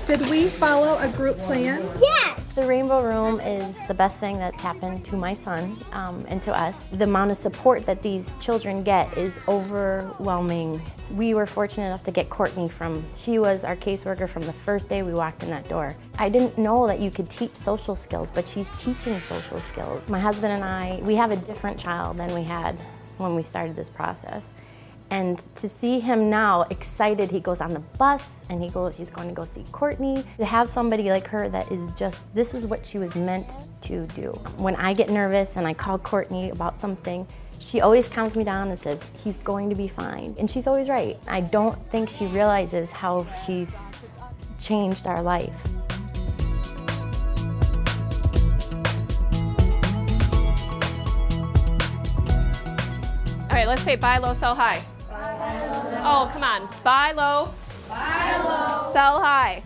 Did we follow a group plan? Yes! The Rainbow Room is the best thing that's happened to my son and to us. The amount of support that these children get is overwhelming. We were fortunate enough to get Courtney she was our caseworker from the first day we walked in that door. I didn't know that you could teach social skills, but she's teaching social skills. My husband and I, we have a different child than we had when we started this process. And to see him now excited, he goes on the bus and he's going to go see Courtney. To have somebody like her that is just, this is what she was meant to do. When I get nervous and I call Courtney about something, she always calms me down and says, he's going to be fine. And she's always right. I don't think she realizes how she's changed our life. All right, let's say buy low, sell high. Oh, come on. Buy low. Buy low. Sell high.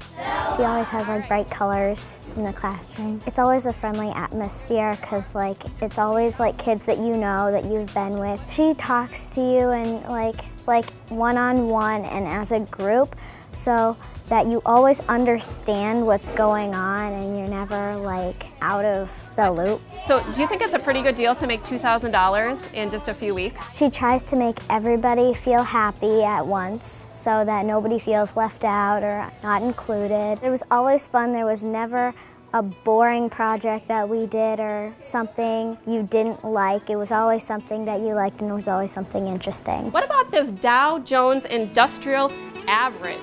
She always has like bright colors in the classroom. It's always a friendly atmosphere because like it's always like kids that you know that you've been with. She talks to you and like one-on-one and as a group so that you always understand what's going on and you're never like out of the loop. So do you think it's a pretty good deal to make $2,000 in just a few weeks? She tries to make everybody feel happy at once so that nobody feels left out or not included. It was always fun. There was never a boring project that we did or something you didn't like. It was always something that you liked and it was always something interesting. What about this Dow Jones Industrial Average?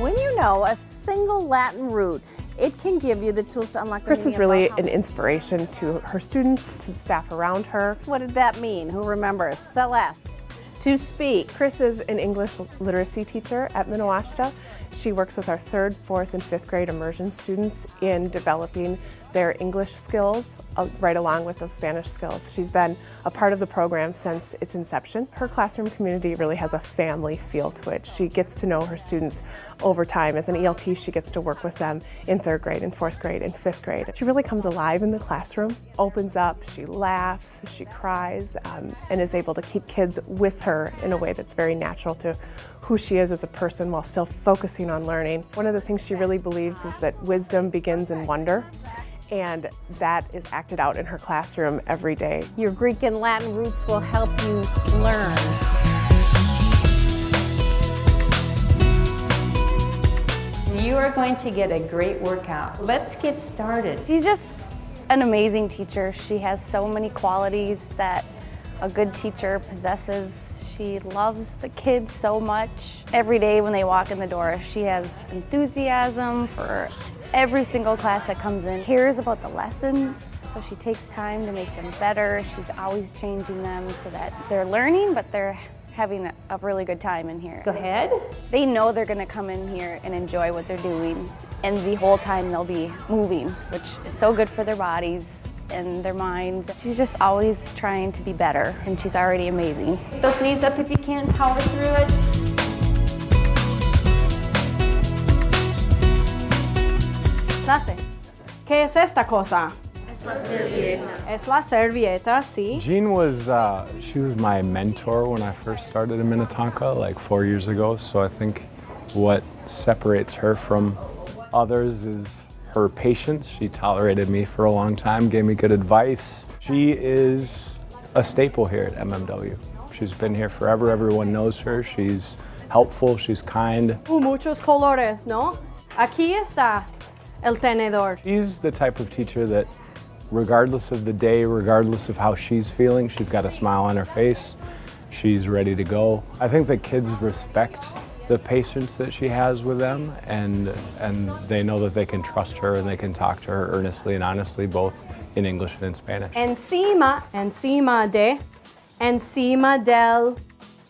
When you know a single Latin root, it can give you the tools to unlock the Kris is meaning really about an inspiration to her students, to the staff around her. So what did that mean? Who remembers? Celeste. To speak. Kris is an English literacy teacher at Minnewaschta. She works with our 3rd, 4th, and 5th grade immersion students in developing their English skills right along with those Spanish skills. She's been a part of the program since its inception. Her classroom community really has a family feel to it. She gets to know her students over time. As an ELT, she gets to work with them in 3rd grade and 4th grade and 5th grade. She really comes alive in the classroom, opens up, she laughs, she cries, and is able to keep kids with her in a way that's very natural to who she is as a person while still focusing on learning. One of the things she really believes is that wisdom begins in wonder, and that is acted out in her classroom every day. Your Greek and Latin roots will help you learn. You are going to get a great workout. Let's get started. She's just an amazing teacher. She has so many qualities that a good teacher possesses. She loves the kids so much. Every day when they walk in the door, she has enthusiasm for every single class that comes in, cares about the lessons, so she takes time to make them better. She's always changing them so that they're learning, but they're having a really good time in here. Go ahead. They know they're gonna come in here and enjoy what they're doing, and the whole time they'll be moving, which is so good for their bodies and their minds. She's just always trying to be better, and she's already amazing. Those knees up if you can, power through it. Clase. ¿Qué es esta cosa? Es la servilleta. Es la servilleta, sí. Jean was, she was my mentor when I first started in Minnetonka like 4 years ago, so I think what separates her from others is her patience. She tolerated me for a long time, gave me good advice. She is a staple here at MMW. She's been here forever, everyone knows her. She's helpful, she's kind. Muchos colores, ¿no? Aquí está el tenedor. She's the type of teacher that regardless of the day, regardless of how she's feeling, she's got a smile on her face. She's ready to go. I think that kids respect the patience that she has with them, and they know that they can trust her and they can talk to her earnestly and honestly, both in English and in Spanish. Encima del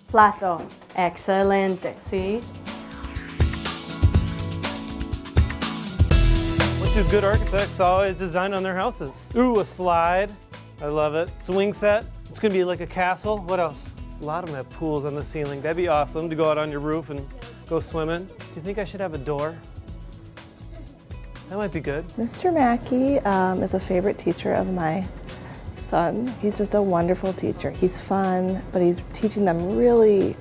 plato. Excelente, ¿sí? What do good architects always design on their houses? Ooh, a slide. I love it. Swing set. It's gonna be like a castle. What else? A lot of them have pools on the ceiling. That'd be awesome to go out on your roof and go swimming. Do you think I should have a door? That might be good. Mr. Maki is a favorite teacher of my son. He's just a wonderful teacher. He's fun, but he's teaching them really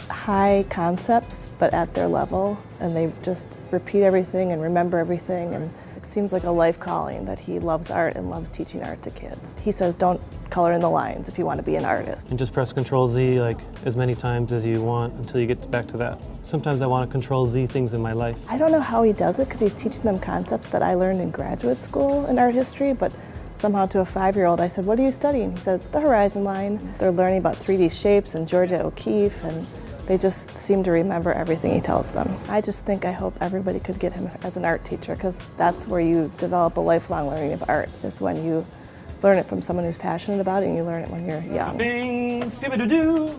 high concepts, but at their level, and they just repeat everything and remember everything, and it seems like a life calling that he loves art and loves teaching art to kids. He says don't color in the lines if you want to be an artist. And just press Control Z like as many times as you want until you get back to that. Sometimes I want to Control Z things in my life. I don't know how he does it because he's teaching them concepts that I learned in graduate school in art history, but somehow to a 5-year-old I said, what are you studying? He says, the horizon line. They're learning about 3D shapes and Georgia O'Keeffe, and they just seem to remember everything he tells them. I just think, I hope everybody could get him as an art teacher, because that's where you develop a lifelong learning of art, is when you learn it from someone who's passionate about it and you learn it when you're young. Bing, stupid-doo-doo.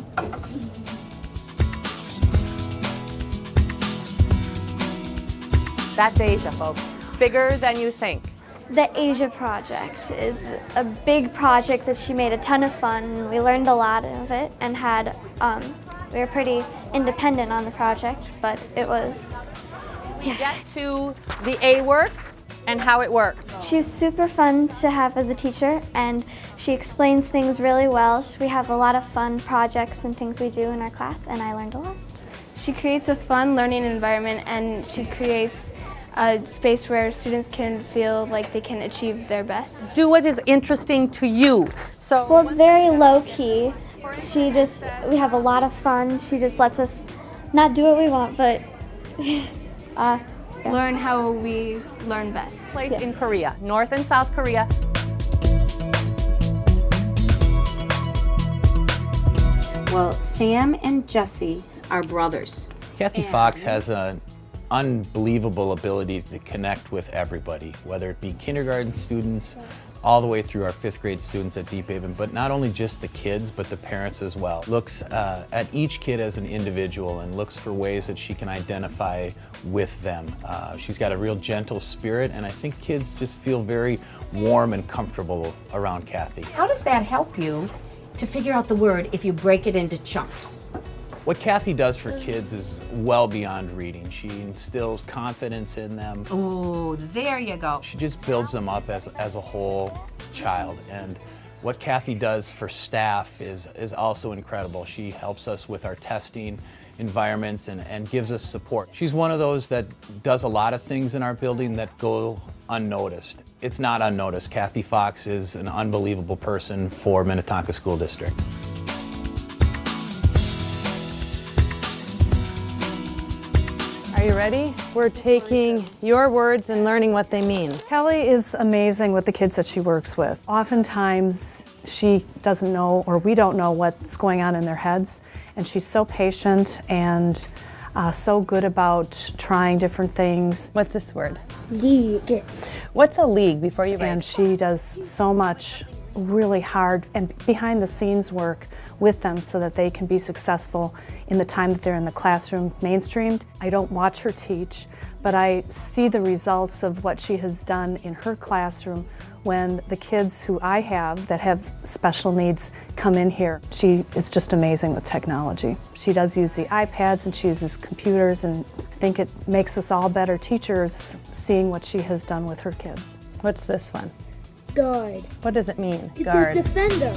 That's Asia, folks. Bigger than you think. The Asia project is a big project that she made a ton of fun. We learned a lot of it and had, we were pretty independent on the project, but it was, Get to the A work and how it worked. She's super fun to have as a teacher, and she explains things really well. We have a lot of fun projects and things we do in our class, and I learned a lot. She creates a fun learning environment, and she creates a space where students can feel like they can achieve their best. Do what is interesting to you. So, well, it's very low-key. We have a lot of fun. She just lets us not do what we want, but learn how we learn best. Place in Korea, North and South Korea. Well, Sam and Jesse are brothers. Kathy Fox has an unbelievable ability to connect with everybody, whether it be kindergarten students all the way through our 5th grade students at DEEPHAVEN, but not only just the kids, but the parents as well. Looks at each kid as an individual and looks for ways that she can identify with them. She's got a real gentle spirit, and I think kids just feel very warm and comfortable around Kathy. How does that help you to figure out the word if you break it into chunks? What Kathy does for kids is well beyond reading. She instills confidence in them. Oh, there you go. She just builds them up as a whole child. And what Kathy does for staff is also incredible. She helps us with our testing environments and gives us support. She's one of those that does a lot of things in our building that go unnoticed. It's not unnoticed. Kathy Fox is an unbelievable person for Minnetonka School District. Are you ready? We're taking your words and learning what they mean. Kelly is amazing with the kids that she works with. Oftentimes she doesn't know, or we don't know what's going on in their heads, and she's so patient and so good about trying different things. What's this word? League. What's a league before you write? And she does so much really hard and behind the scenes work with them so that they can be successful in the time that they're in the classroom mainstreamed. I don't watch her teach, but I see the results of what she has done in her classroom when the kids who I have that have special needs come in here. She is just amazing with technology. She does use the iPads and she uses computers, and I think it makes us all better teachers seeing what she has done with her kids. What's this one? Guard. What does it mean, It's guard? a defender.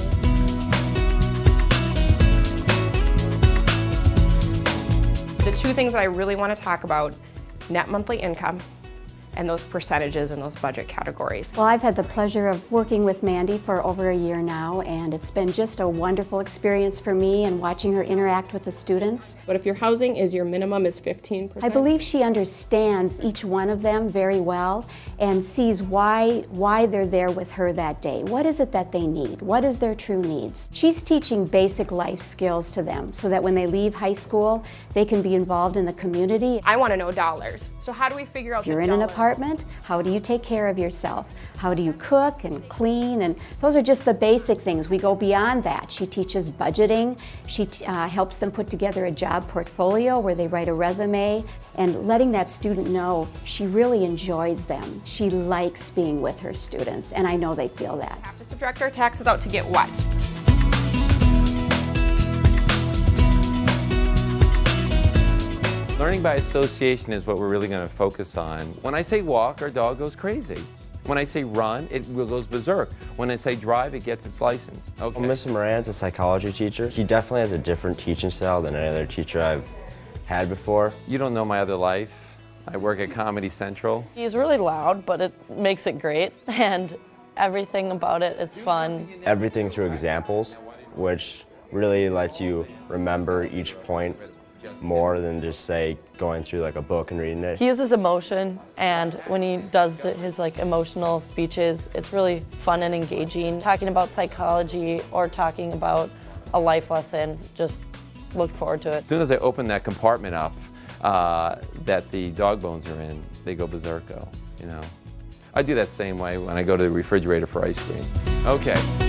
The two things that I really want to talk about, net monthly income and those percentages and those budget categories. Well, I've had the pleasure of working with Mandy for over a year now, and it's been just a wonderful experience for me and watching her interact with the students. But if your housing is your minimum is 15%? I believe she understands each one of them very well and sees why they're there with her that day. What is it that they need? What is their true needs? She's teaching basic life skills to them so that when they leave high school, they can be involved in the community. I want to know dollars. So how do we figure out If you're the in an dollar? apartment, how do you take care of yourself? How do you cook and clean? And those are just the basic things. We go beyond that. She teaches budgeting. She helps them put together a job portfolio where they write a resume, and letting that student know she really enjoys them. She likes being with her students, and I know they feel that. Have to subtract our taxes out to get what? Learning by association is what we're really going to focus on. When I say walk, our dog goes crazy. When I say run, it goes berserk. When I say drive, it gets its license. Okay. Well, Mr. Moran's a psychology teacher. He definitely has a different teaching style than any other teacher I've had before. You don't know my other life. I work at Comedy Central. He's really loud, but it makes it great, and everything about it is fun. Everything through examples, which really lets you remember each point more than just, say, going through like a book and reading it. He uses emotion, and when he does his like emotional speeches, it's really fun and engaging. Talking about psychology or talking about a life lesson, just look forward to it. As soon as I open that compartment up that the dog bones are in, they go berserko, you know. I do that same way when I go to the refrigerator for ice cream. Okay.